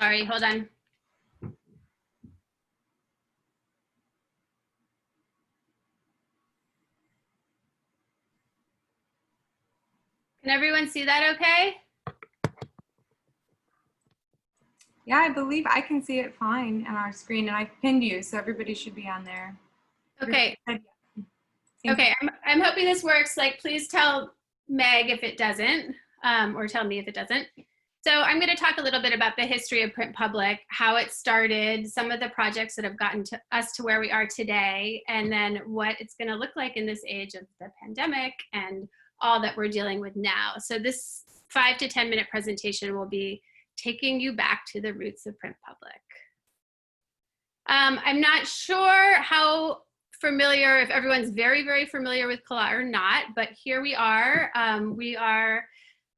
Sorry, hold on. Can everyone see that okay? Yeah, I believe I can see it fine on our screen, and I pinned you, so everybody should be on there. Okay. Okay, I'm hoping this works. Like, please tell Meg if it doesn't, or tell me if it doesn't. So I'm going to talk a little bit about the history of print public, how it started, some of the projects that have gotten us to where we are today, and then what it's going to look like in this age of the pandemic and all that we're dealing with now. So this 5 to 10 minute presentation will be taking you back to the roots of print public. I'm not sure how familiar, if everyone's very, very familiar with COLA or not, but here we are. We are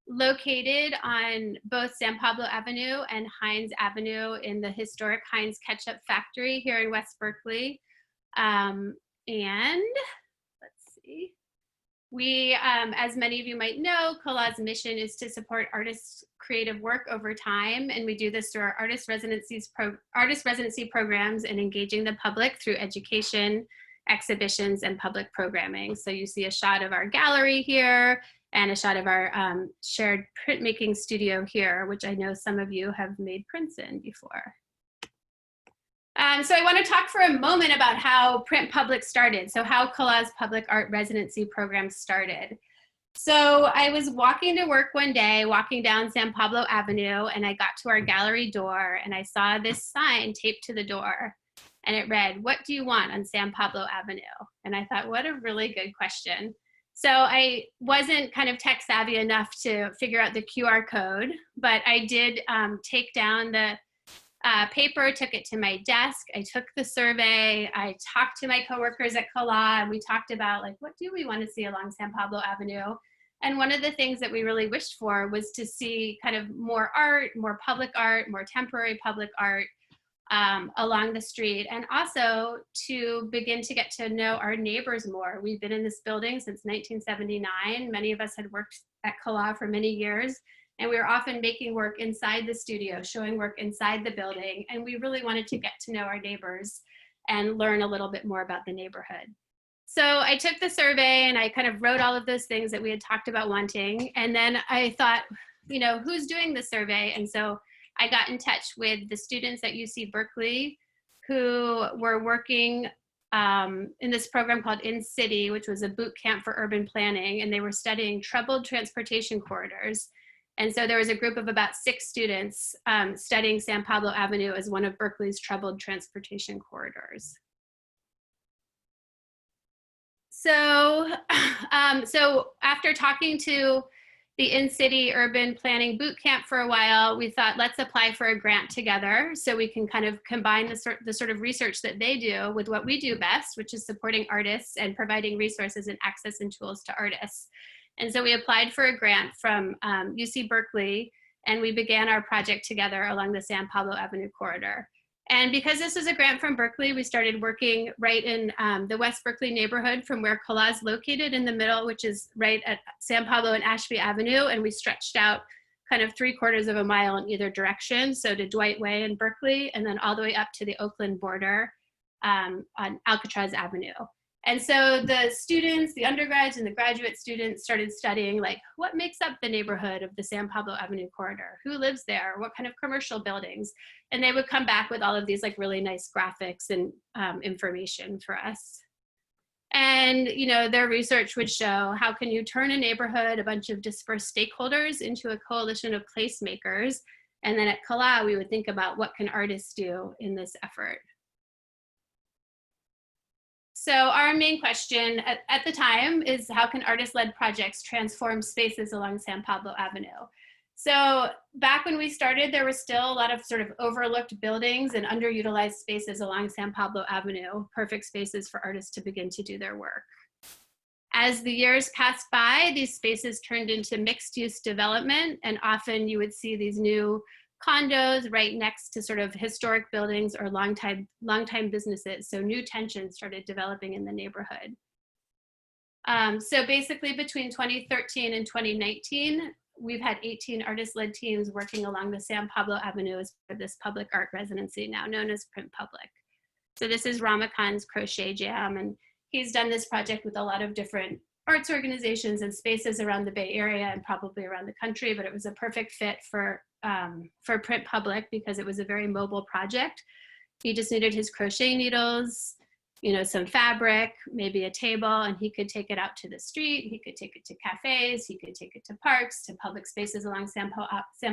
located on both San Pablo Avenue and Hines Avenue in the historic Hines Ketchup Factory here in West Berkeley. And let's see. We, as many of you might know, COLA's mission is to support artists' creative work over time, and we do this through our artist residency programs and engaging the public through education, exhibitions, and public programming. So you see a shot of our gallery here and a shot of our shared printmaking studio here, which I know some of you have made prints in before. So I want to talk for a moment about how print public started. So how COLA's public art residency program started. So I was walking to work one day, walking down San Pablo Avenue, and I got to our gallery door and I saw this sign taped to the door. And it read, "What do you want on San Pablo Avenue?" And I thought, what a really good question. So I wasn't kind of tech savvy enough to figure out the QR code, but I did take down the paper, took it to my desk. I took the survey. I talked to my coworkers at COLA, and we talked about, like, what do we want to see along San Pablo Avenue? And one of the things that we really wished for was to see kind of more art, more public art, more temporary public art along the street, and also to begin to get to know our neighbors more. We've been in this building since 1979. Many of us had worked at COLA for many years, and we were often making work inside the studio, showing work inside the building, and we really wanted to get to know our neighbors and learn a little bit more about the neighborhood. So I took the survey and I kind of wrote all of those things that we had talked about wanting, and then I thought, you know, who's doing the survey? And so I got in touch with the students at UC Berkeley who were working in this program called In City, which was a boot camp for urban planning, and they were studying troubled transportation corridors. And so there was a group of about 6 students studying San Pablo Avenue as one of Berkeley's troubled transportation corridors. So, so after talking to the in-city urban planning boot camp for a while, we thought, let's apply for a grant together so we can kind of combine the sort of research that they do with what we do best, which is supporting artists and providing resources and access and tools to artists. And so we applied for a grant from UC Berkeley, and we began our project together along the San Pablo Avenue corridor. And because this was a grant from Berkeley, we started working right in the West Berkeley neighborhood from where COLA is located in the middle, which is right at San Pablo and Ashby Avenue. And we stretched out kind of 3/4 of a mile in either direction. So to Dwight Way in Berkeley, and then all the way up to the Oakland border on Alcatraz Avenue. And so the students, the undergrads and the graduate students started studying, like, what makes up the neighborhood of the San Pablo Avenue corridor? Who lives there? What kind of commercial buildings? And they would come back with all of these like really nice graphics and information for us. And, you know, their research would show, how can you turn a neighborhood, a bunch of dispersed stakeholders, into a coalition of placemakers? And then at COLA, we would think about, what can artists do in this effort? So our main question at the time is, how can artist-led projects transform spaces along San Pablo Avenue? So back when we started, there was still a lot of sort of overlooked buildings and underutilized spaces along San Pablo Avenue, perfect spaces for artists to begin to do their work. As the years passed by, these spaces turned into mixed-use development, and often you would see these new condos right next to sort of historic buildings or longtime businesses. So new tensions started developing in the neighborhood. So basically between 2013 and 2019, we've had 18 artist-led teams working along the San Pablo Avenue as part of this public art residency, now known as Print Public. So this is Ramachan's Crochet Jam, and he's done this project with a lot of different arts organizations and spaces around the Bay Area and probably around the country, but it was a perfect fit for Print Public because it was a very mobile project. He just needed his crochet needles, you know, some fabric, maybe a table, and he could take it out to the street. He could take it to cafes. He could take it to parks, to public spaces along San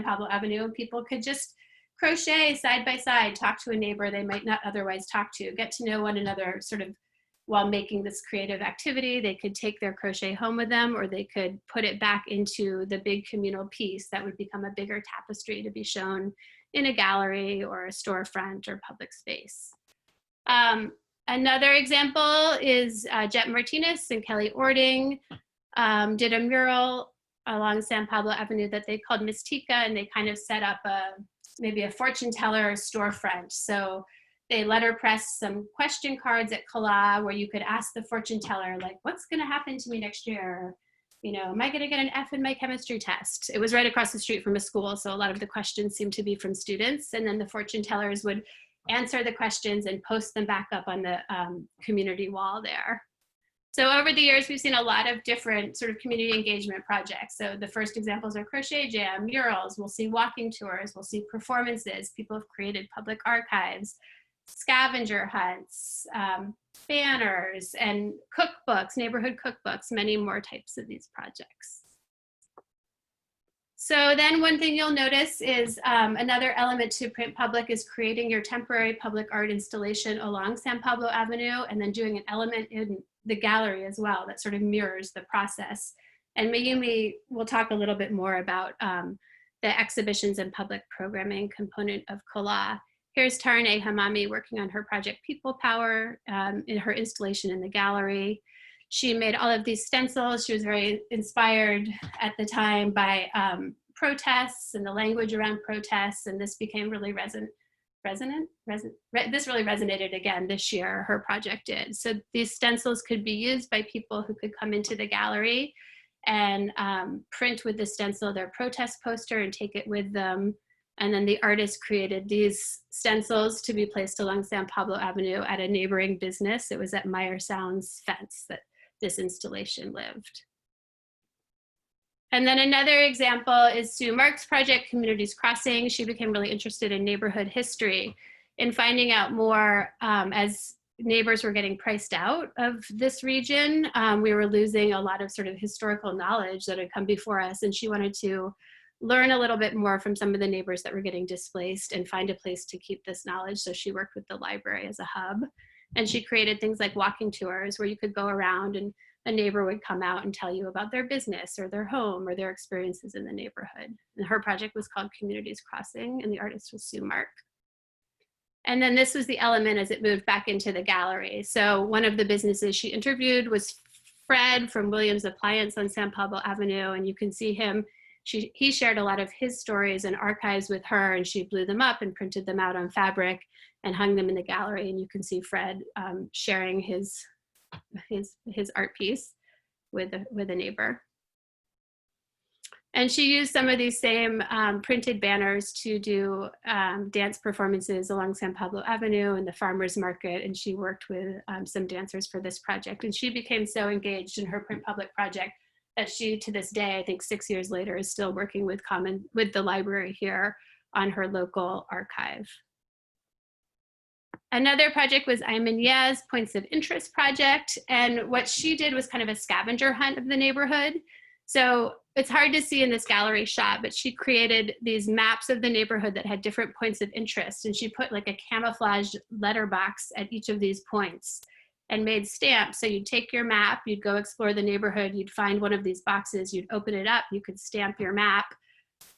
Pablo Avenue, and people could just crochet side by side, talk to a neighbor they might not otherwise talk to, get to know one another sort of while making this creative activity. They could take their crochet home with them, or they could put it back into the big communal piece that would become a bigger tapestry to be shown in a gallery or a storefront or public space. Another example is Jet Martinez and Kelly Ording did a mural along San Pablo Avenue that they called Mystica, and they kind of set up maybe a fortune teller storefront. So they letterpressed some question cards at Kala where you could ask the fortune teller, like, what's gonna happen to me next year? You know, am I gonna get an F in my chemistry test? It was right across the street from a school, so a lot of the questions seemed to be from students, and then the fortune tellers would answer the questions and post them back up on the community wall there. So over the years, we've seen a lot of different sort of community engagement projects. So the first examples are Crochet Jam, murals, we'll see walking tours, we'll see performances, people have created public archives, scavenger hunts, banners, and cookbooks, neighborhood cookbooks, many more types of these projects. So then one thing you'll notice is another element to Print Public is creating your temporary public art installation along San Pablo Avenue and then doing an element in the gallery as well that sort of mirrors the process. And Mayumi will talk a little bit more about the exhibitions and public programming component of Kala. Here's Tarane Hamami working on her project People Power in her installation in the gallery. She made all of these stencils. She was very inspired at the time by protests and the language around protests, and this became really this really resonated again this year, her project did. So these stencils could be used by people who could come into the gallery and print with the stencil their protest poster and take it with them. And then the artist created these stencils to be placed along San Pablo Avenue at a neighboring business. It was at Meyer Sound's fence that this installation lived. And then another example is Sue Mark's project, Communities Crossing. She became really interested in neighborhood history, in finding out more as neighbors were getting priced out of this region. We were losing a lot of sort of historical knowledge that had come before us, and she wanted to learn a little bit more from some of the neighbors that were getting displaced and find a place to keep this knowledge. So she worked with the library as a hub. And she created things like walking tours where you could go around and a neighbor would come out and tell you about their business or their home or their experiences in the neighborhood. And her project was called Communities Crossing, and the artist was Sue Mark. And then this was the element as it moved back into the gallery. So one of the businesses she interviewed was Fred from Williams Appliance on San Pablo Avenue, and you can see him. He shared a lot of his stories and archives with her, and she blew them up and printed them out on fabric and hung them in the gallery. And you can see Fred sharing his art piece with a neighbor. And she used some of these same printed banners to do dance performances along San Pablo Avenue and the farmers market. And she worked with some dancers for this project. And she became so engaged in her Print Public project that she, to this day, I think 6 years later, is still working with the library here on her local archive. Another project was Ayman Yeh's Points of Interest project. And what she did was kind of a scavenger hunt of the neighborhood. So it's hard to see in this gallery shot, but she created these maps of the neighborhood that had different points of interest. And she put like a camouflaged letterbox at each of these points and made stamps. So you'd take your map, you'd go explore the neighborhood, you'd find one of these boxes, you'd open it up, you could stamp your map,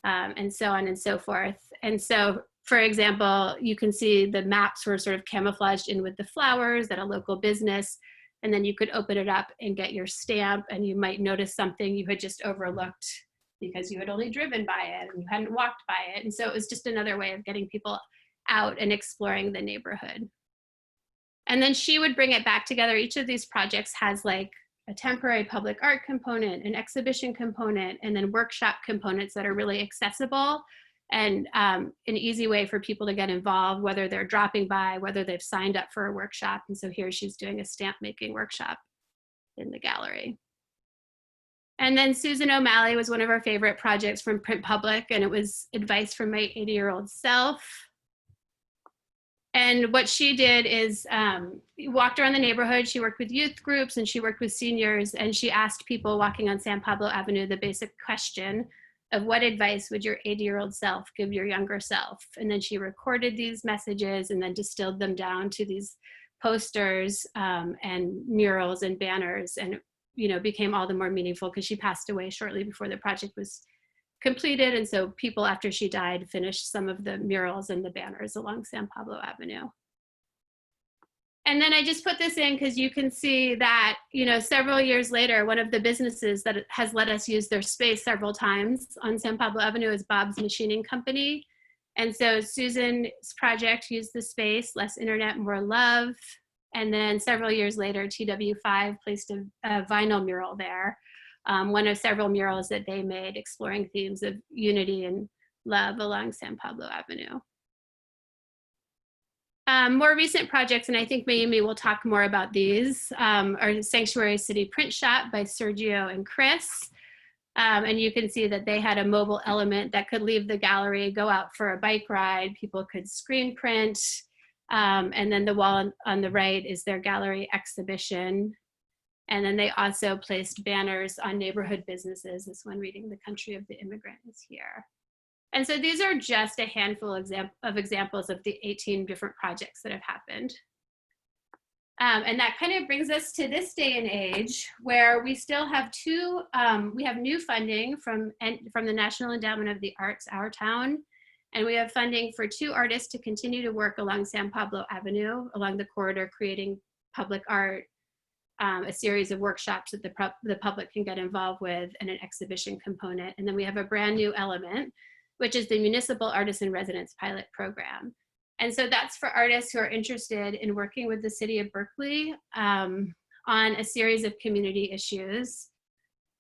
and so on and so forth. And so, for example, you can see the maps were sort of camouflaged in with the flowers at a local business, and then you could open it up and get your stamp, and you might notice something you had just overlooked because you had only driven by it and you hadn't walked by it. And so it was just another way of getting people out and exploring the neighborhood. And then she would bring it back together. Each of these projects has like a temporary public art component, an exhibition component, and then workshop components that are really accessible and an easy way for people to get involved, whether they're dropping by, whether they've signed up for a workshop. And so here she's doing a stamp making workshop in the gallery. And then Susan O'Malley was one of our favorite projects from Print Public, and it was advice from my 80-year-old self. And what she did is walked around the neighborhood. She worked with youth groups and she worked with seniors, and she asked people walking on San Pablo Avenue the basic question of what advice would your 80-year-old self give your younger self? And then she recorded these messages and then distilled them down to these posters and murals and banners, and became all the more meaningful because she passed away shortly before the project was completed. And so people after she died finished some of the murals and the banners along San Pablo Avenue. And then I just put this in because you can see that, several years later, one of the businesses that has let us use their space several times on San Pablo Avenue is Bob's Machining Company. And so Susan's project used the space, Less Internet, More Love. And then several years later, TW5 placed a vinyl mural there, one of several murals that they made exploring themes of unity and love along San Pablo Avenue. More recent projects, and I think Mayumi will talk more about these, are Sanctuary City Print Shop by Sergio and Chris. And you can see that they had a mobile element that could leave the gallery, go out for a bike ride, people could screen print. And then the wall on the right is their gallery exhibition. And then they also placed banners on neighborhood businesses. This one reading The Country of the Immigrant is here. And so these are just a handful of examples of the 18 different projects that have happened. And that kind of brings us to this day and age where we still have we have new funding from the National Endowment of the Arts, Our Town. And we have funding for 2 artists to continue to work along San Pablo Avenue, along the corridor, creating public art, a series of workshops that the public can get involved with, and an exhibition component. And then we have a brand new element, which is the Municipal Artisan Residence Pilot Program. And so that's for artists who are interested in working with the city of Berkeley on a series of community issues.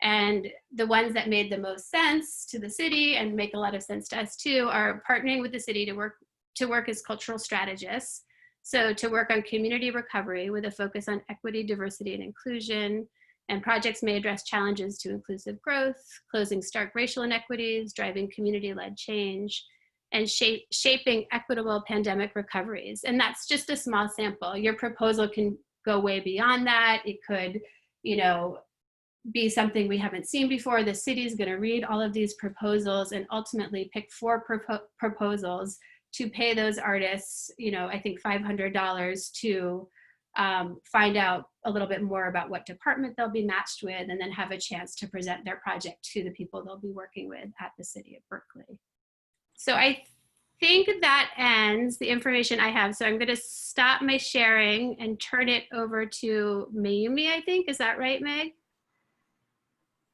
And the ones that made the most sense to the city and make a lot of sense to us too are partnering with the city to work as cultural strategists. So to work on community recovery with a focus on equity, diversity, and inclusion. And projects may address challenges to inclusive growth, closing stark racial inequities, driving community-led change, and shaping equitable pandemic recoveries. And that's just a small sample. Your proposal can go way beyond that. It could, be something we haven't seen before. The city is going to read all of these proposals and ultimately pick 4 proposals to pay those artists, I think $500 to find out a little bit more about what department they'll be matched with, and then have a chance to present their project to the people they'll be working with at the city of Berkeley. So I think that ends the information I have. So I'm going to stop my sharing and turn it over to Mayumi, I think. Is that right, Meg?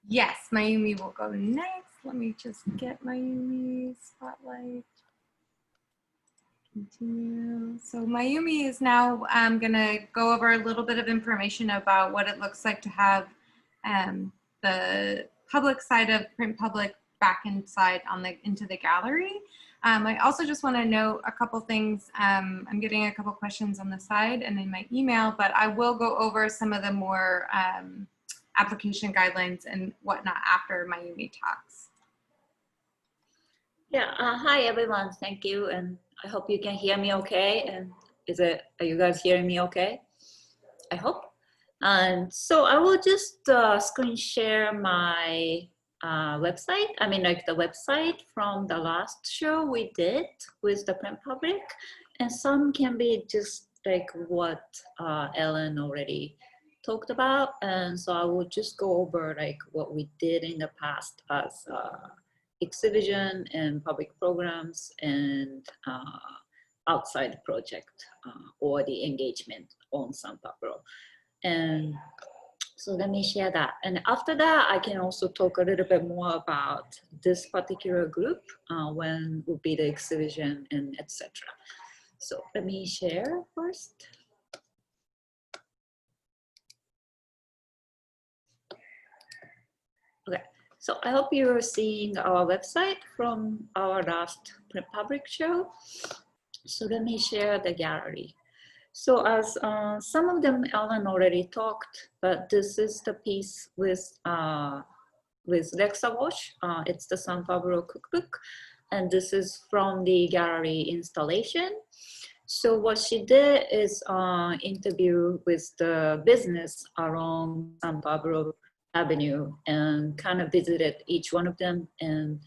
Yes, Mayumi will go next. Let me just get Mayumi's spotlight. Continue. So Mayumi is now going to go over a little bit of information about what it looks like to have the public side of Print Public back inside into the gallery. I also just want to note a couple things. I'm getting a couple questions on the side and in my email, but I will go over some of the more application guidelines and whatnot after Mayumi talks. Yeah, hi everyone, thank you. And I hope you can hear me okay. And are you guys hearing me okay? I hope. And so I will just screen share my website. I mean, like the website from the last show we did with the Print Public. And some can be just like what Ellen already talked about. And so I will just go over like what we did in the past as exhibition and public programs and outside project or the engagement on San Fabro. And so let me share that. And after that, I can also talk a little bit more about this particular group, when will be the exhibition and etc. So let me share first. Okay, so I hope you're seeing our website from our last print public show. So let me share the gallery. So as some of them Ellen already talked, but this is the piece with Lexa Wash. It's the San Fabro Cookbook, and this is from the gallery installation. So what she did is interview with the business along San Fabro Avenue and kind of visited each one of them and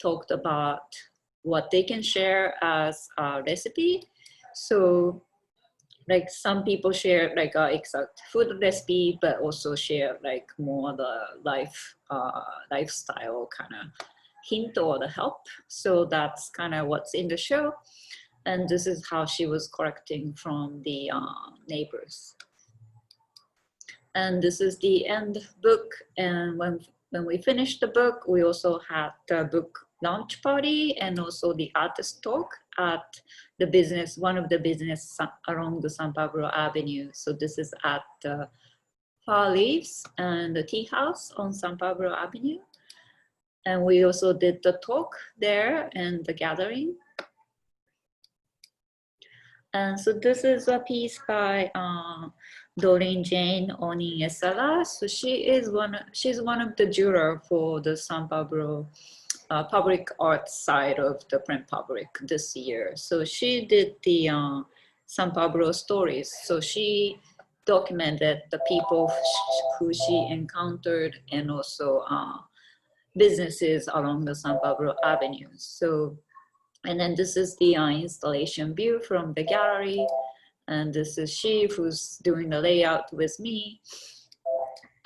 talked about what they can share as a recipe. So like some people share like exact food recipe, but also share like more the lifestyle kind of hint or the help. So that's kind of what's in the show. And this is how she was correcting from the neighbors. And this is the end book. And when we finished the book, we also had the book launch party and also the artist talk at the business, one of the business along the San Fabro Avenue. So this is at the Far Leaves and the Tea House on San Fabro Avenue. And we also did the talk there and the gathering. And so this is a piece by Doreen Jane Oni Esala. So she's one of the jurors for the San Fabro public art side of the print public this year. So she did the San Fabro stories. So she documented the people who she encountered and also businesses along the San Fabro Avenue. So, and then this is the installation view from the gallery. And this is she who's doing the layout with me.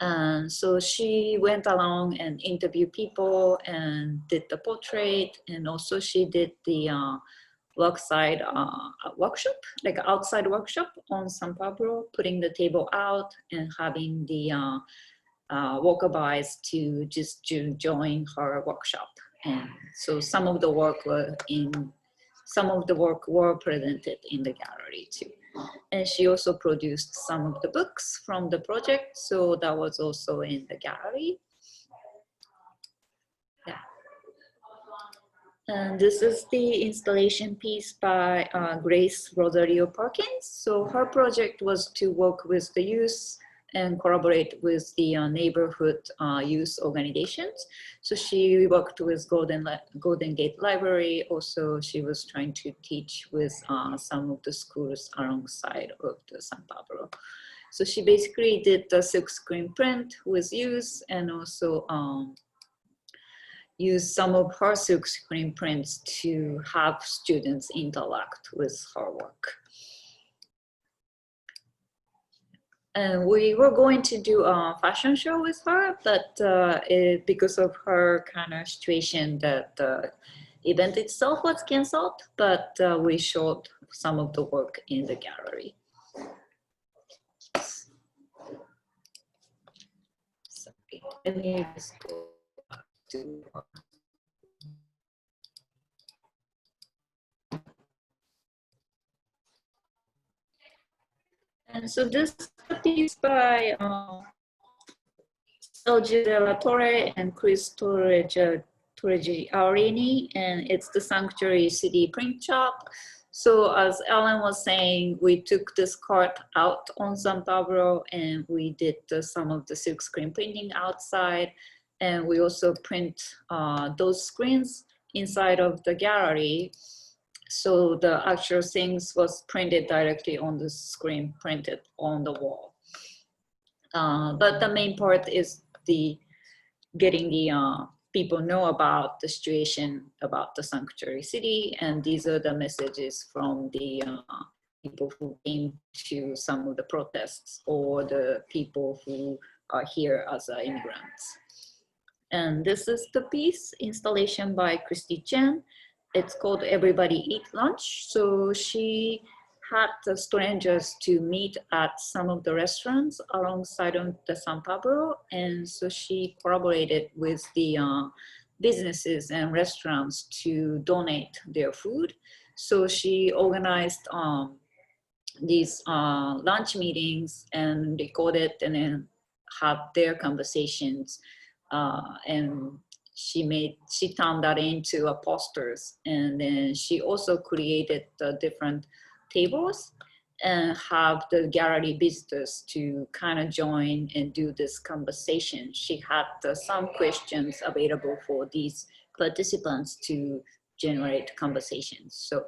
And so she went along and interviewed people and did the portrait. And also she did the workside workshop, like outside workshop on San Fabro, putting the table out and having the walkabys to just join her workshop. And so some of the work were presented in the gallery too. And she also produced some of the books from the project, so that was also in the gallery. Yeah. And this is the installation piece by Grace Rosario Perkins. So her project was to work with the youth and collaborate with the neighborhood youth organizations. So she worked with Golden Gate Library. Also, she was trying to teach with some of the schools alongside of the San Fabro. So she basically did the silk screen print with youth and also used some of her silk screen prints to have students interact with her work. And we were going to do a fashion show with her, but because of her kind of situation, that the event itself was canceled, but we showed some of the work in the gallery. Sorry, let me just go back to and so this piece by Sergio de la Torre and Chris Torreggiani, and it's the Sanctuary City print shop. So as Ellen was saying, we took this cart out on San Fabro and we did some of the silk screen printing outside. And we also print those screens inside of the gallery. So the actual things was printed directly on the screen, printed on the wall. But the main part is the getting the people know about the situation about the Sanctuary City, and these are the messages from the people who came to some of the protests or the people who are here as immigrants. And this is the piece, installation by Christy Chen. It's called Everybody Eat Lunch. So she had the strangers to meet at some of the restaurants alongside of the San Fabro. And so she collaborated with the businesses and restaurants to donate their food. So she organized these lunch meetings and recorded and then had their conversations and she turned that into a posters, and then she also created the different tables and have the gallery visitors to kind of join and do this conversation. She had some questions available for these participants to generate conversations. So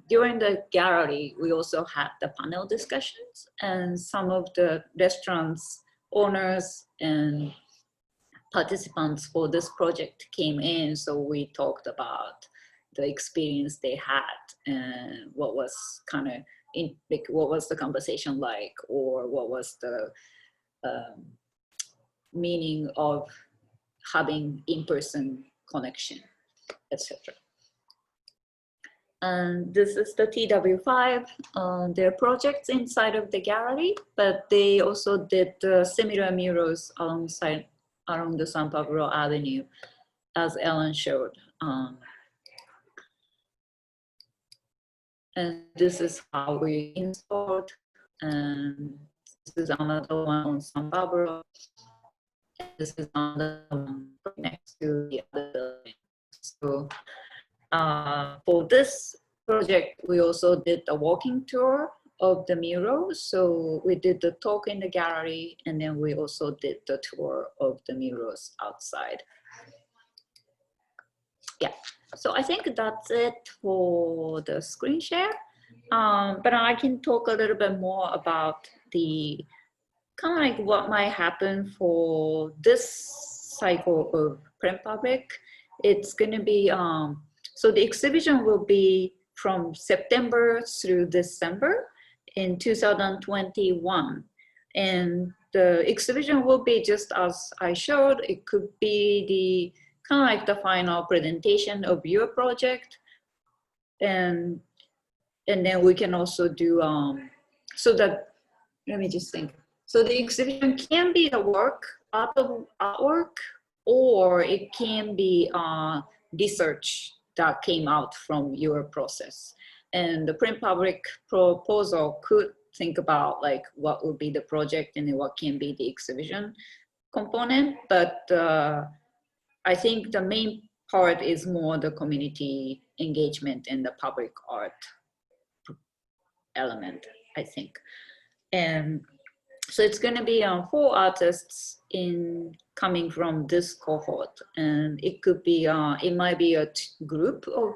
during the gallery, we also had the panel discussions, and some of the restaurants owners and participants for this project came in. So we talked about the experience they had and what was kind of like, what was the conversation like, or what was the meaning of having in-person connection, etc. And this is the TW5, their projects inside of the gallery, but they also did similar murals alongside along the San Fabro Avenue, as Ellen showed. And this is how we installed, and this is another one on San Fabro. This is another one next to the other building. So for this project, we also did a walking tour of the mural. So we did the talk in the gallery, and then we also did the tour of the murals outside. Yeah, so I think that's it for the screen share. But I can talk a little bit more about the kind of like what might happen for this cycle of print public. It's going to be, so the exhibition will be from September through December in 2021. And the exhibition will be just as I showed. It could be the kind of like the final presentation of your project. And then we can also do, so that, let me just think. So the exhibition can be a work, artwork, or it can be research that came out from your process. And the print public proposal could think about like what would be the project and then what can be the exhibition component. But I think the main part is more the community engagement and the public art element, I think. And so it's going to be 4 artists coming from this cohort, and it could be, it might be a group of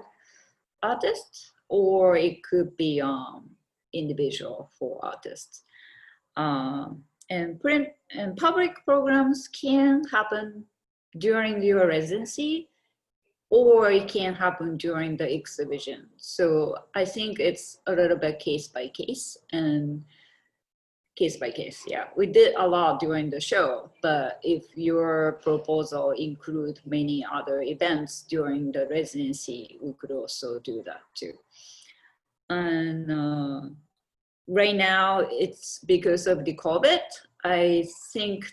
artists, or it could be individual 4 artists. And print and public programs can happen during your residency, or it can happen during the exhibition. So I think it's a little bit case by case, and case by case, yeah. We did a lot during the show, but if your proposal includes many other events during the residency, we could also do that too. And right now, it's because of the COVID, I think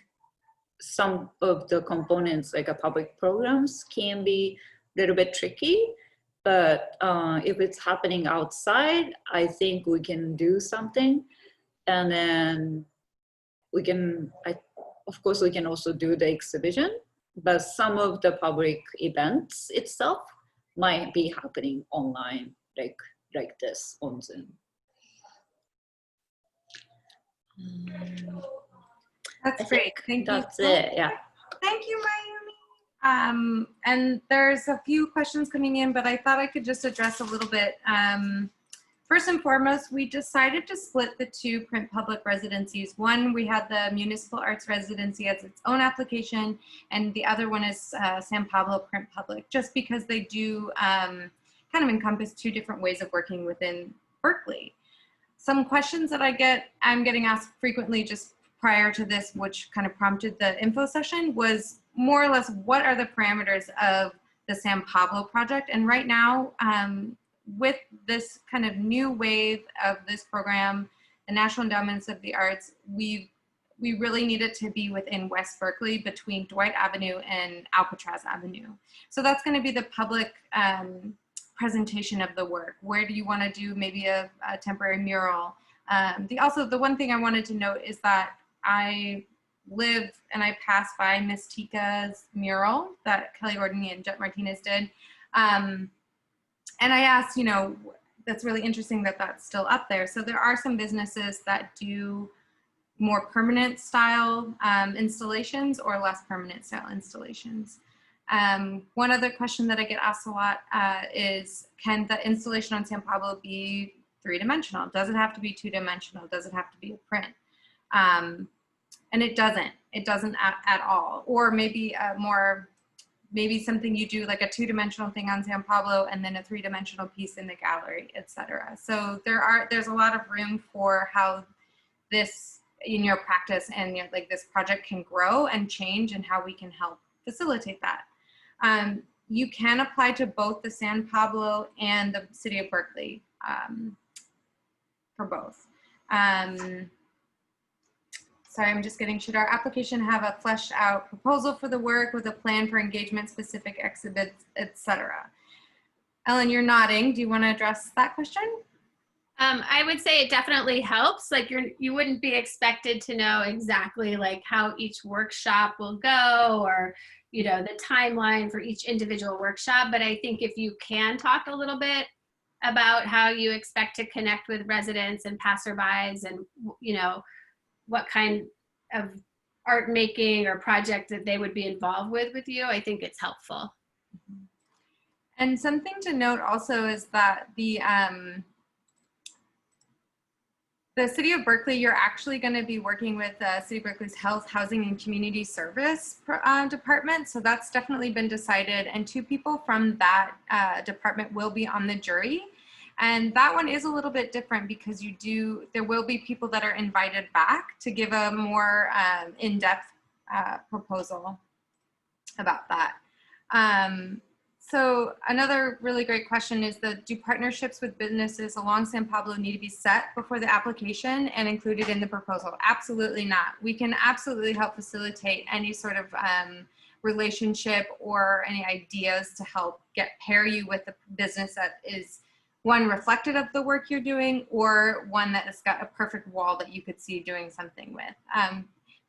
some of the components like public programs can be a little bit tricky, but if it's happening outside, I think we can do something. And then we can, of course, we can also do the exhibition, but some of the public events itself might be happening online, like this on Zoom. That's great. Thank you. That's it, yeah. Thank you, Mayumi. And there's a few questions coming in, but I thought I could just address a little bit. First and foremost, we decided to split the 2 print public residencies. One, we had the Municipal Arts Residency as its own application, and the other one is San Pablo Print Public, just because they do kind of encompass 2 different ways of working within Berkeley. Some questions that I'm getting asked frequently just prior to this, which kind of prompted the info session, was more or less what are the parameters of the San Pablo project. And right now, with this kind of new wave of this program, the National Endowments of the Arts, we really need it to be within West Berkeley between Dwight Avenue and Alcatraz Avenue. So that's going to be the public presentation of the work. Where do you want to do maybe a temporary mural? Also, the one thing I wanted to note is that I live and I pass by Miss Tika's mural that Kelly Ordney and Jet Martinez did. And I asked, you know, that's really interesting that that's still up there. So there are some businesses that do more permanent style installations or less permanent style installations. One other question that I get asked a lot is, can the installation on San Pablo be three-dimensional? Does it have to be two-dimensional? Does it have to be a print? And it doesn't at all. Or maybe maybe something you do like a two-dimensional thing on San Pablo and then a three-dimensional piece in the gallery, etc. So there's a lot of room for how this in your practice and like this project can grow and change and how we can help facilitate that. You can apply to both the San Pablo and the City of Berkeley for both. Sorry, I'm just getting, should our application have a fleshed out proposal for the work with a plan for engagement, specific exhibits, etc.? Ellen, you're nodding. Do you want to address that question? I would say it definitely helps. Like you wouldn't be expected to know exactly like how each workshop will go or, you know, the timeline for each individual workshop. But I think if you can talk a little bit about how you expect to connect with residents and passerbys and, you know, what kind of art making or project that they would be involved with you, I think it's helpful. And something to note also is that the City of Berkeley, you're actually going to be working with City of Berkeley's Health, Housing, and Community Service department. So that's definitely been decided. And 2 people from that department will be on the jury. And that one is a little bit different because there will be people that are invited back to give a more in-depth proposal about that. So another really great question is do partnerships with businesses along San Pablo need to be set before the application and included in the proposal? Absolutely not. We can absolutely help facilitate any sort of relationship or any ideas to help pair you with a business that is one reflective of the work you're doing or one that has got a perfect wall that you could see doing something with.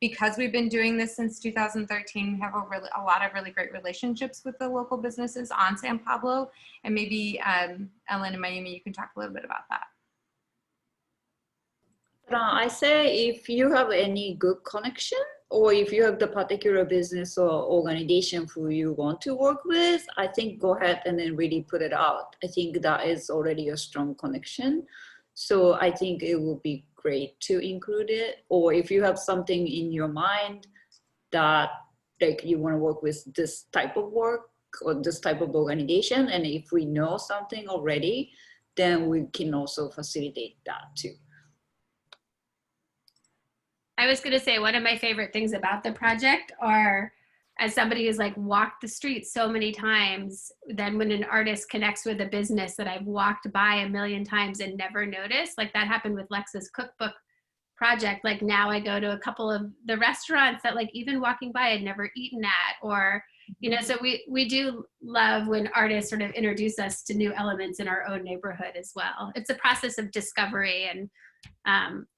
Because we've been doing this since 2013, we have a lot of really great relationships with the local businesses on San Pablo. And maybe Ellen and Mayumi, you can talk a little bit about that. I say if you have any good connection or if you have the particular business or organization who you want to work with, I think go ahead and then really put it out. I think that is already a strong connection. So I think it would be great to include it. Or if you have something in your mind that like you want to work with this type of work or this type of organization, and if we know something already, then we can also facilitate that too. I was going to say one of my favorite things about the project are, as somebody who's like walked the street so many times, then when an artist connects with a business that I've walked by a million times and never noticed, like that happened with Lex's cookbook project. Like now I go to a couple of the restaurants that like even walking by I'd never eaten at, or, you know, so we do love when artists sort of introduce us to new elements in our own neighborhood as well. It's a process of discovery and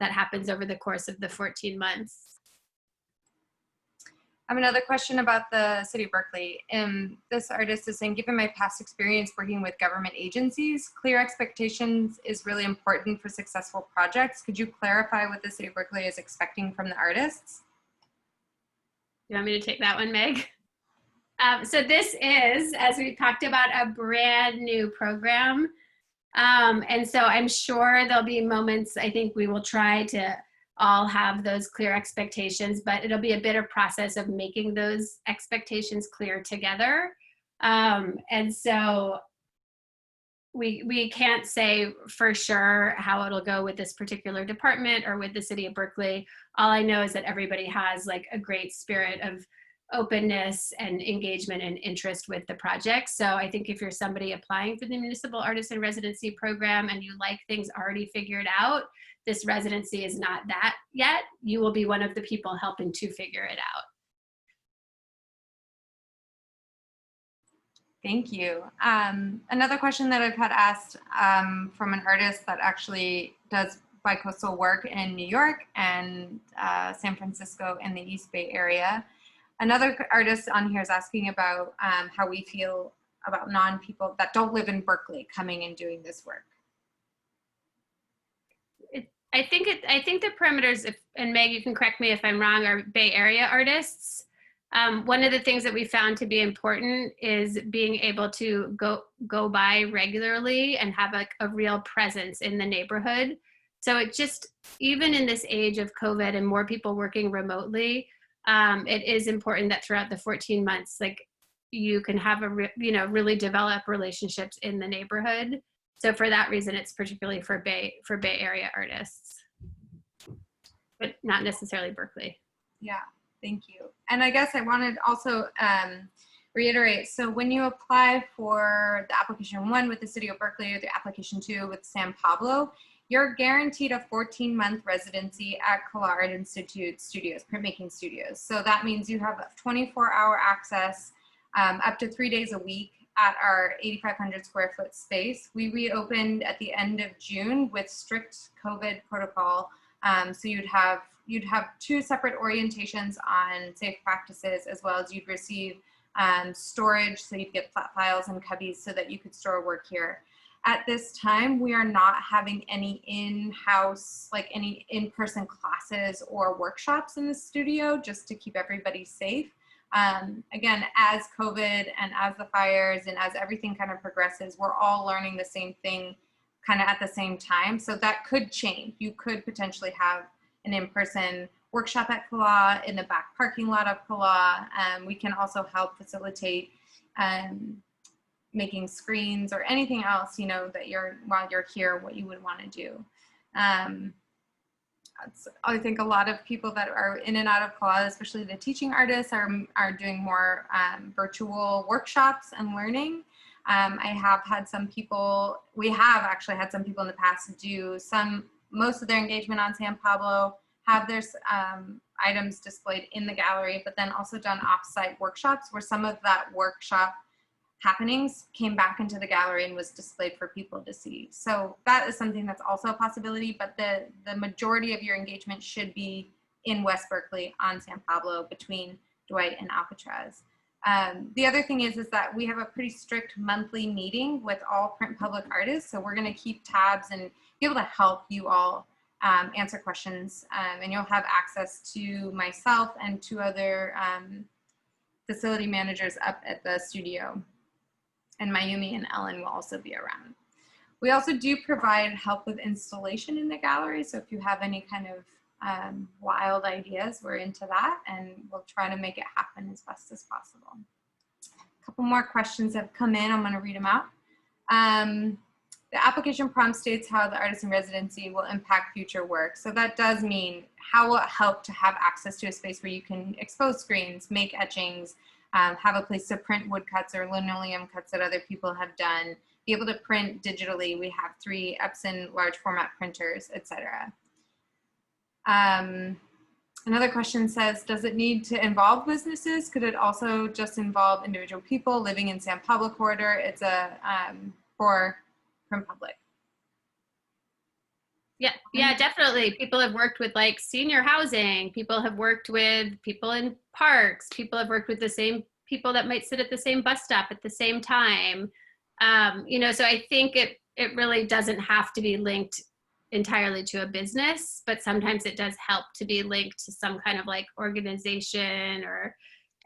that happens over the course of the 14 months. I have another question about the City of Berkeley. This artist is saying, given my past experience working with government agencies, clear expectations is really important for successful projects. Could you clarify what the City of Berkeley is expecting from the artists? You want me to take that one, Meg? So this is, as we talked about, a brand new program. And so I'm sure there'll be moments, I think we will try to all have those clear expectations, but it'll be a bit of process of making those expectations clear together. And so we can't say for sure how it'll go with this particular department or with the City of Berkeley. All I know is that everybody has like a great spirit of openness and engagement and interest with the project. So I think if you're somebody applying for the Municipal Artisan Residency program and you like things already figured out, this residency is not that yet. You will be one of the people helping to figure it out. Thank you. Another question that I've had asked from an artist that actually does bicoastal work in New York and San Francisco and the East Bay area. Another artist on here is asking about how we feel about non-people that don't live in Berkeley coming and doing this work. I think the parameters, and Meg, you can correct me if I'm wrong, are Bay Area artists. One of the things that we found to be important is being able to go by regularly and have a real presence in the neighborhood. So it just, even in this age of COVID and more people working remotely, it is important that throughout the 14 months, like, you can have really develop relationships in the neighborhood. So for that reason, it's particularly for Bay Area artists, but not necessarily Berkeley. Yeah, thank you. And I guess I wanted also reiterate, so when you apply for the application 1 with the City of Berkeley or the application 2 with San Pablo, you're guaranteed a 14-month residency at Kala Art Institute studios, printmaking studios. So that means you have 24-hour access up to 3 days a week at our 8,500 square foot space. We reopened at the end of June with strict COVID protocol. So you'd have 2 separate orientations on safe practices, as well as you'd receive storage, so you'd get flat files and cubbies so that you could store work here. At this time, we are not having any in-house, like any in-person classes or workshops in the studio, just to keep everybody safe. Again, as COVID and as the fires and as everything kind of progresses, we're all learning the same thing kind of at the same time. So that could change. You could potentially have an in-person workshop at Kala in the back parking lot of Kala. We can also help facilitate making screens or anything else, that while you're here, what you would want to do. I think a lot of people that are in and out of Kala, especially the teaching artists, are doing more virtual workshops and learning. We have actually had some people in the past do most of their engagement on San Pablo, have their items displayed in the gallery, but then also done off-site workshops where some of that workshop happenings came back into the gallery and was displayed for people to see. So that is something that's also a possibility, but the majority of your engagement should be in West Berkeley on San Pablo between Dwight and Alcatraz. The other thing is that we have a pretty strict monthly meeting with all print public artists. So we're gonna keep tabs and be able to help you all answer questions. And you'll have access to myself and 2 other facility managers up at the studio. And Mayumi and Ellen will also be around. We also do provide help with installation in the gallery. So if you have any kind of wild ideas, we're into that, and we'll try to make it happen as best as possible. A couple more questions have come in. I'm going to read them out. The application prompt states how the Artisan Residency will impact future work. So that does mean how will it help to have access to a space where you can expose screens, make etchings, have a place to print woodcuts or linoleum cuts that other people have done, be able to print digitally. We have 3 Epson large format printers, etc. Another question says, does it need to involve businesses? Could it also just involve individual people living in San Pablo corridor? It's for print public. Yeah, definitely. People have worked with like senior housing. People have worked with people in parks. People have worked with the same people that might sit at the same bus stop at the same time. So I think it really doesn't have to be linked entirely to a business, but sometimes it does help to be linked to some kind of like organization or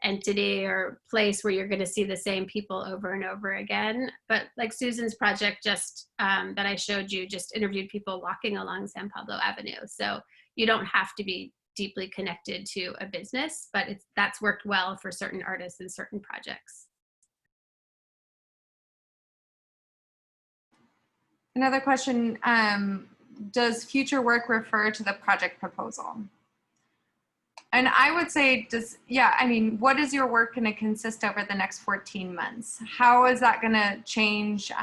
entity or place where you're going to see the same people over and over again. But like Susan's project just that I showed you just interviewed people walking along San Pablo Avenue. So you don't have to be deeply connected to a business, but that's worked well for certain artists and certain projects. Another question, does future work refer to the project proposal? And I would say, what is your work going to consist over the next 14 months? How is that going to change?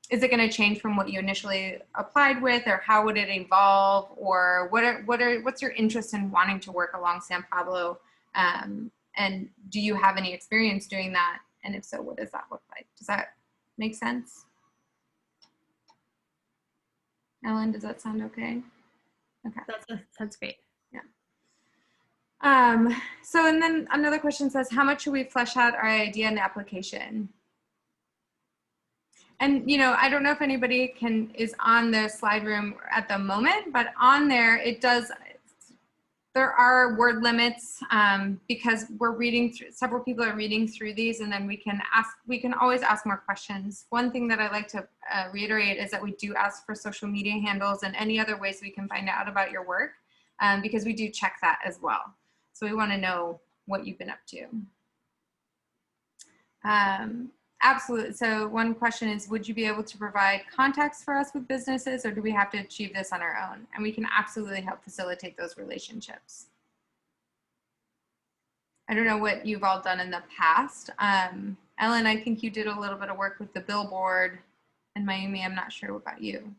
Is it going to change from what you initially applied with, or how would it evolve? Or what's your interest in wanting to work along San Pablo? And do you have any experience doing that? And if so, what does that look like? Does that make sense? Ellen, does that sound okay? Okay. That's great. So, and then another question says, how much should we flesh out our idea and application? And, you know, I don't know if anybody is on the slide room at the moment, but on there, there are word limits because we're reading through, several people are reading through these, and then we can always ask more questions. One thing that I like to reiterate is that we do ask for social media handles and any other ways we can find out about your work because we do check that as well. So we want to know what you've been up to. Absolutely. So one question is, would you be able to provide contacts for us with businesses, or do we have to achieve this on our own? And we can absolutely help facilitate those relationships. I don't know what you've all done in the past. Ellen, I think you did a little bit of work with the billboard, and Mayumi, I'm not sure about you.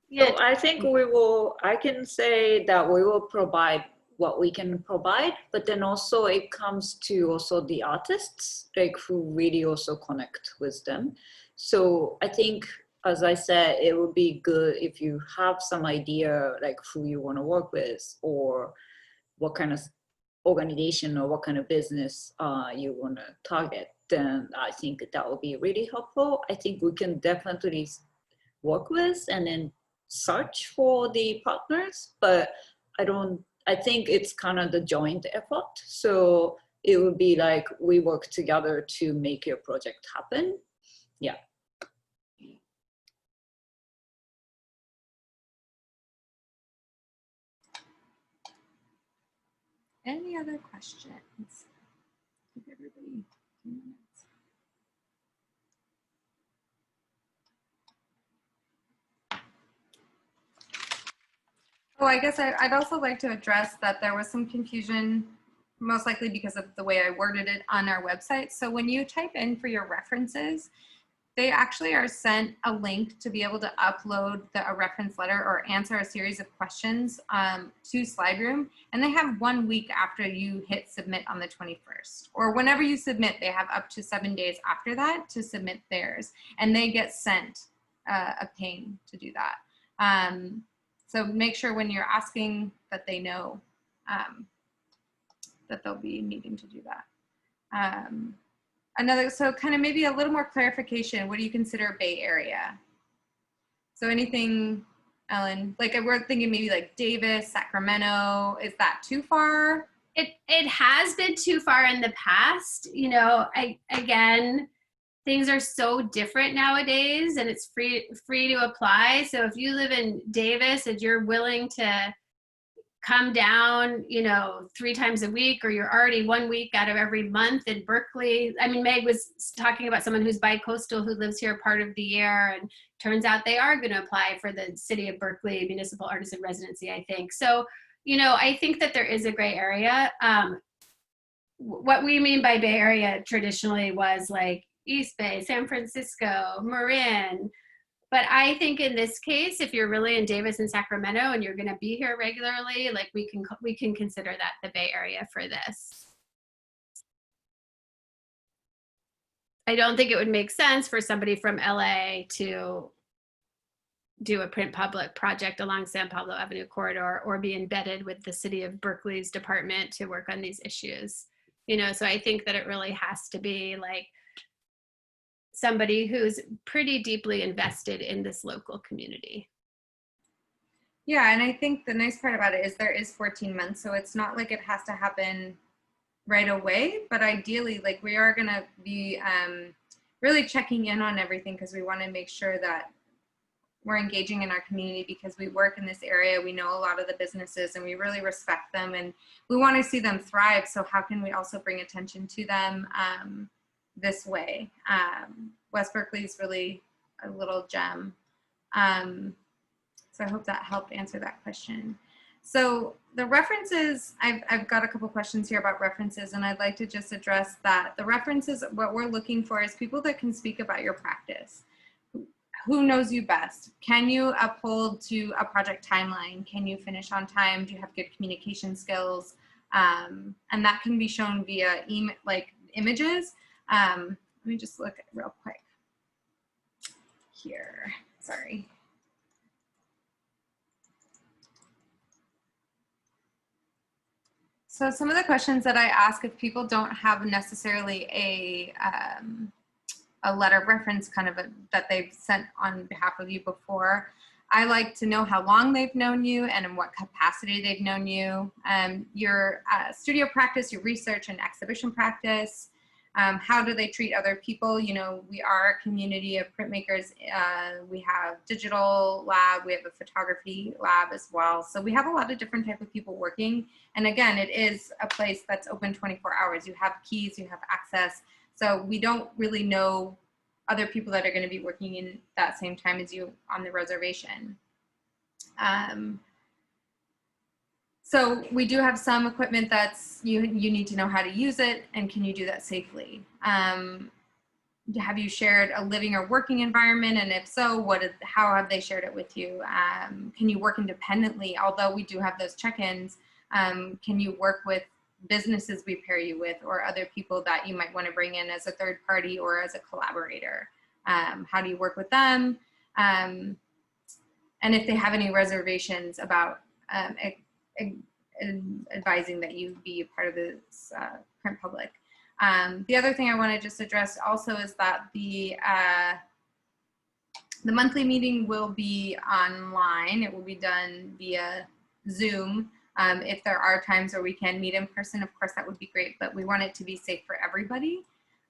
Yeah, so I think I can say that we will provide what we can provide, but then also it comes to also the artists, like who really also connect with them. So I think, as I said, it would be good if you have some idea like who you want to work with or what kind of organization or what kind of business you want to target, then I think that would be really helpful. I think we can definitely work with and then search for the partners, but I think it's kind of the joint effort. So it would be like we work together to make your project happen. Yeah. Any other questions? Give everybody a few minutes. Oh, I guess I'd also like to address that there was some confusion, most likely because of the way I worded it on our website. So when you type in for your references, they actually are sent a link to be able to upload a reference letter or answer a series of questions to SlideRoom. And they have 1 week after you hit submit on the 21st. Or whenever you submit, they have up to 7 days after that to submit theirs. And they get sent a ping to do that. So make sure when you're asking that they know that they'll be needing to do that. So kind of maybe a little more clarification. What do you consider Bay Area? So anything, Ellen, like we're thinking maybe like Davis, Sacramento, is that too far? It has been too far in the past. You know, again, things are so different nowadays, and it's free to apply. So if you live in Davis and you're willing to come down, you know, 3 times a week, or you're already 1 week out of every month in Berkeley. I mean, Meg was talking about someone who's bi-coastal who lives here part of the year, and turns out they are going to apply for the City of Berkeley Municipal Artisan Residency, I think. So, you know, I think that there is a gray area. What we mean by Bay Area traditionally was like East Bay, San Francisco, Marin. But I think in this case, if you're really in Davis and Sacramento and you're going to be here regularly, like we can consider that the Bay Area for this. I don't think it would make sense for somebody from LA to do a print public project along San Pablo Avenue corridor or be embedded with the City of Berkeley's department to work on these issues. You know, so I think that it really has to be like somebody who's pretty deeply invested in this local community. Yeah, and I think the nice part about it is there is 14 months, so it's not like it has to happen right away, but ideally, like we are gonna be really checking in on everything because we wanna make sure that we're engaging in our community because we work in this area, we know a lot of the businesses and we really respect them and we wanna see them thrive, so how can we also bring attention to them this way? West Berkeley is really a little gem. So I hope that helped answer that question. So the references, I've got a couple questions here about references, and I'd like to just address that. The references, what we're looking for is people that can speak about your practice. Who knows you best? Can you uphold to a project timeline? Can you finish on time? Do you have good communication skills? And that can be shown via images. Let me just look real quick here. Sorry. So some of the questions that I ask, if people don't have necessarily a letter of reference kind of that they've sent on behalf of you before, I like to know how long they've known you and in what capacity they've known you, your studio practice, your research and exhibition practice, how do they treat other people? You know, we are a community of printmakers. We have digital lab, we have a photography lab as well. So we have a lot of different type of people working. And again, it is a place that's open 24 hours. You have keys, you have access. So we don't really know other people that are going to be working in that same time as you on the reservation. So we do have some equipment that's, you need to know how to use it, and can you do that safely? Have you shared a living or working environment? And if so, how have they shared it with you? Can you work independently? Although we do have those check-ins, can you work with businesses we pair you with, or other people that you might want to bring in as a third party or as a collaborator? How do you work with them? And if they have any reservations about advising that you be a part of this print public. The other thing I want to just address also is that the monthly meeting will be online. It will be done via Zoom. If there are times where we can meet in person, of course, that would be great, but we want it to be safe for everybody.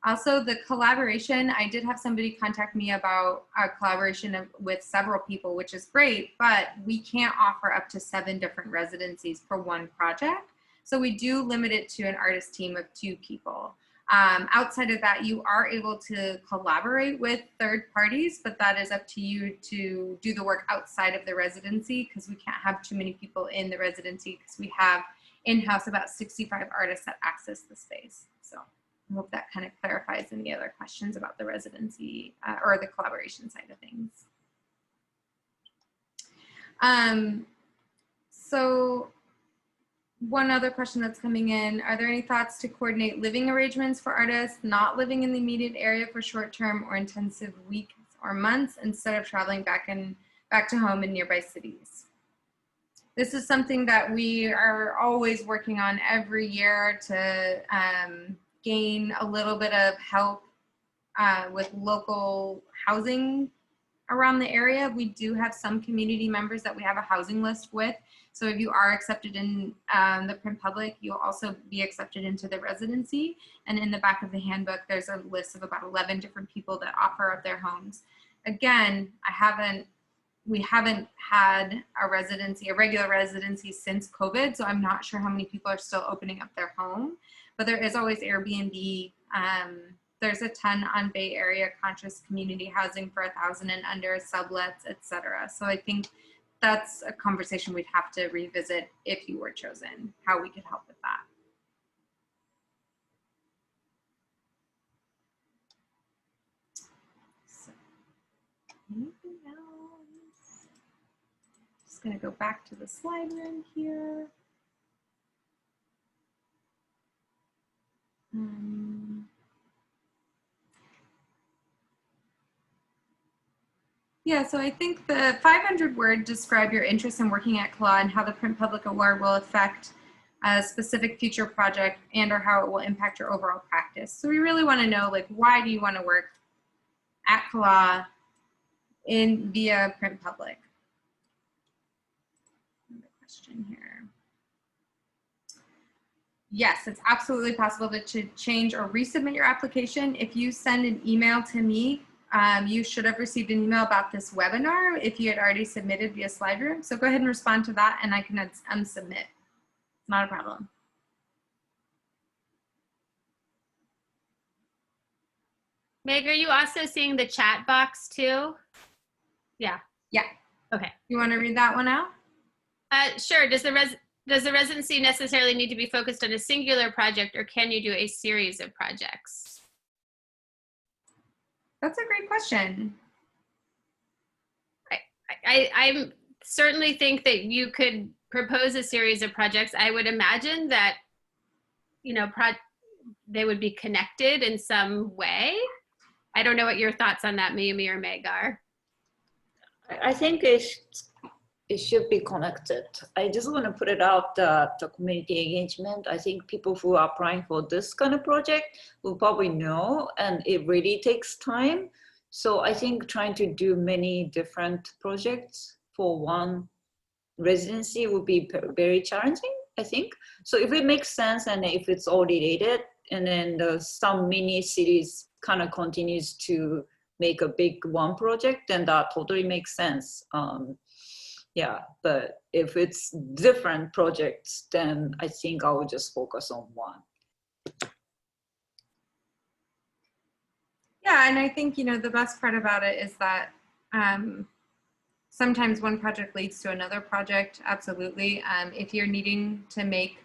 Also, the collaboration, I did have somebody contact me about a collaboration with several people, which is great, but we can't offer up to 7 different residencies for one project. So we do limit it to an artist team of 2 people. Outside of that, you are able to collaborate with third parties, but that is up to you to do the work outside of the residency, because we can't have too many people in the residency, because we have in-house about 65 artists that access the space. So I hope that kind of clarifies any other questions about the residency or the collaboration side of things. So one other question that's coming in, are there any thoughts to coordinate living arrangements for artists not living in the immediate area for short-term or intensive weeks or months instead of traveling back to home in nearby cities? This is something that we are always working on every year to gain a little bit of help with local housing around the area. We do have some community members that we have a housing list with. So if you are accepted in the print public, you'll also be accepted into the residency. And in the back of the handbook, there's a list of about 11 different people that offer up their homes. Again, we haven't had a regular residency since COVID, so I'm not sure how many people are still opening up their home, but there is always Airbnb. There's a ton on Bay Area conscious community housing for 1,000 and under, sublets, etc. So I think that's a conversation we'd have to revisit if you were chosen, how we could help with that. So, anything else? Just gonna go back to the slide room here. Yeah, so I think the 500 word describe your interest in working at CLAW and how the Print Public Award will affect a specific future project and or how it will impact your overall practice. So we really want to know, like, why do you want to work at CLAW via Print Public? Another question here. Yes, it's absolutely possible to change or resubmit your application. If you send an email to me, you should have received an email about this webinar if you had already submitted via SlideRoom. So go ahead and respond to that and I can unsubmit. Not a problem. Meg, are you also seeing the chat box too? Yeah. Yeah. Okay. You want to read that one out? Sure. Does the residency necessarily need to be focused on a singular project, or can you do a series of projects? That's a great question. I certainly think that you could propose a series of projects. I would imagine that, you know, they would be connected in some way. I don't know what your thoughts on that, Mayumi or Meg, are. I think it's it should be connected. I just want to put it out that the community engagement, I think people who are applying for this kind of project will probably know, and it really takes time. So I think trying to do many different projects for one residency would be very challenging, I think. So if it makes sense and if it's all related, and then some mini cities kind of continues to make a big one project, then that totally makes sense. Yeah, but if it's different projects, then I think I will just focus on one. Yeah, and I think, you know, the best part about it is that sometimes one project leads to another project, absolutely. If you're needing to make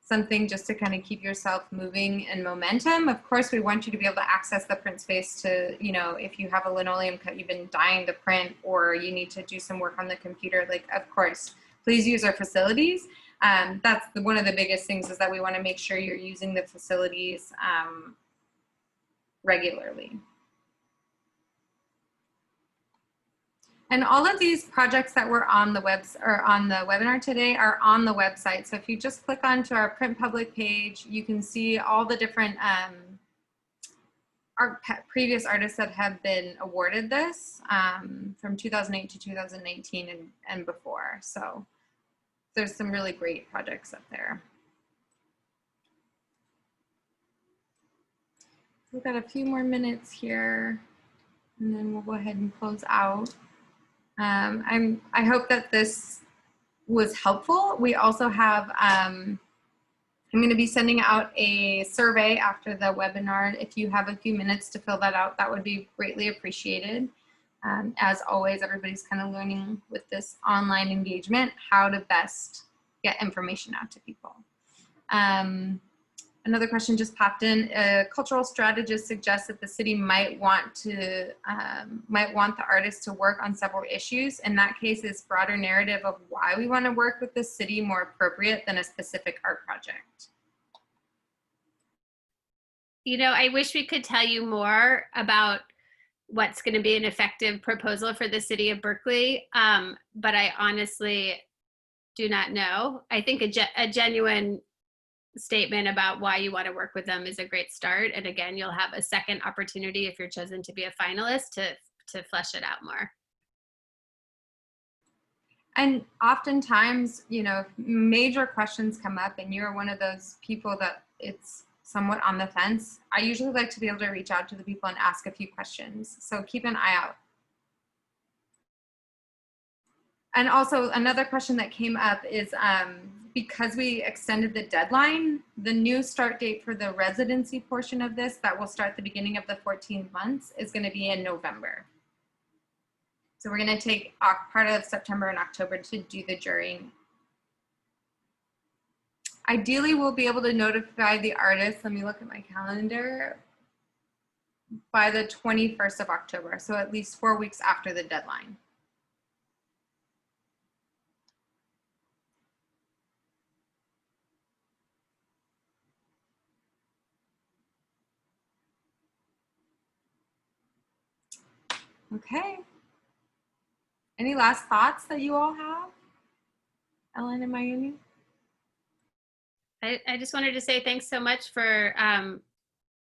something just to kind of keep yourself moving and momentum, of course, we want you to be able to access the print space to, you know, if you have a linoleum cut you've been dying to print, or you need to do some work on the computer, like, of course, please use our facilities. That's one of the biggest things, is that we want to make sure you're using the facilities regularly. And all of these projects that were on the on the webinar today are on the website. So if you just click onto our Print Public page, you can see all the different our previous artists that have been awarded this from 2008 to 2019 and before. So there's some really great projects up there. We've got a few more minutes here, and then we'll go ahead and close out. I hope that this was helpful. We also have, I'm going to be sending out a survey after the webinar. If you have a few minutes to fill that out, that would be greatly appreciated. As always, everybody's kind of learning with this online engagement how to best get information out to people. Another question just popped in. A cultural strategist suggests that the city might want the artist to work on several issues. In that case, is broader narrative of why we want to work with the city more appropriate than a specific art project? You know, I wish we could tell you more about what's going to be an effective proposal for the city of Berkeley, but I honestly do not know. I think a genuine statement about why you want to work with them is a great start. And again, you'll have a second opportunity if you're chosen to be a finalist to flesh it out more. And oftentimes, you know, major questions come up and you're one of those people that it's somewhat on the fence. I usually like to be able to reach out to the people and ask a few questions. So keep an eye out. And also another question that came up is, because we extended the deadline, the new start date for the residency portion of this that will start the beginning of the 14 months is going to be in November. So we're going to take part of September and October to do the jurying. Ideally, we'll be able to notify the artists, let me look at my calendar, by the 21st of October. So at least 4 weeks after the deadline. Okay. Any last thoughts that you all have? Ellen and Mayumi? I just wanted to say thanks so much for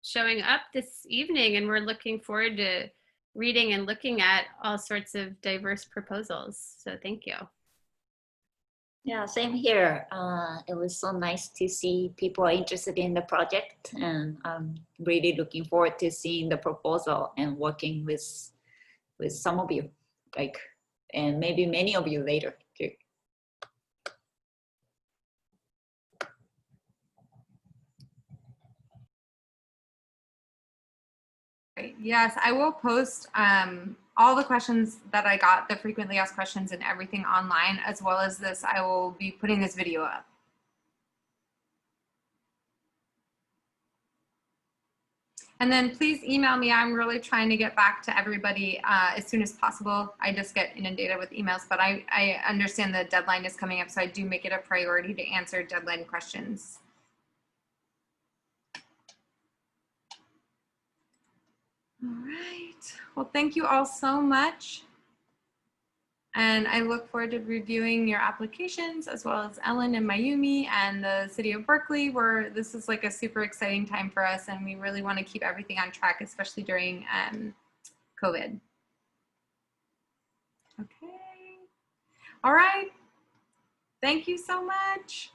showing up this evening, and we're looking forward to reading and looking at all sorts of diverse proposals. So thank you. Yeah, same here. It was so nice to see people are interested in the project, and I'm really looking forward to seeing the proposal and working with some of you, like, and maybe many of you later too. Yes, I will post all the questions that I got, the frequently asked questions and everything online, as well as this. I will be putting this video up. And then please email me. I'm really trying to get back to everybody as soon as possible. I just get inundated with emails, but I understand the deadline is coming up, so I do make it a priority to answer deadline questions. All right. Well, thank you all so much. And I look forward to reviewing your applications, as well as Ellen and Mayumi and the city of Berkeley, where this is like a super exciting time for us, and we really want to keep everything on track, especially during COVID. Okay. All right. Thank you so much.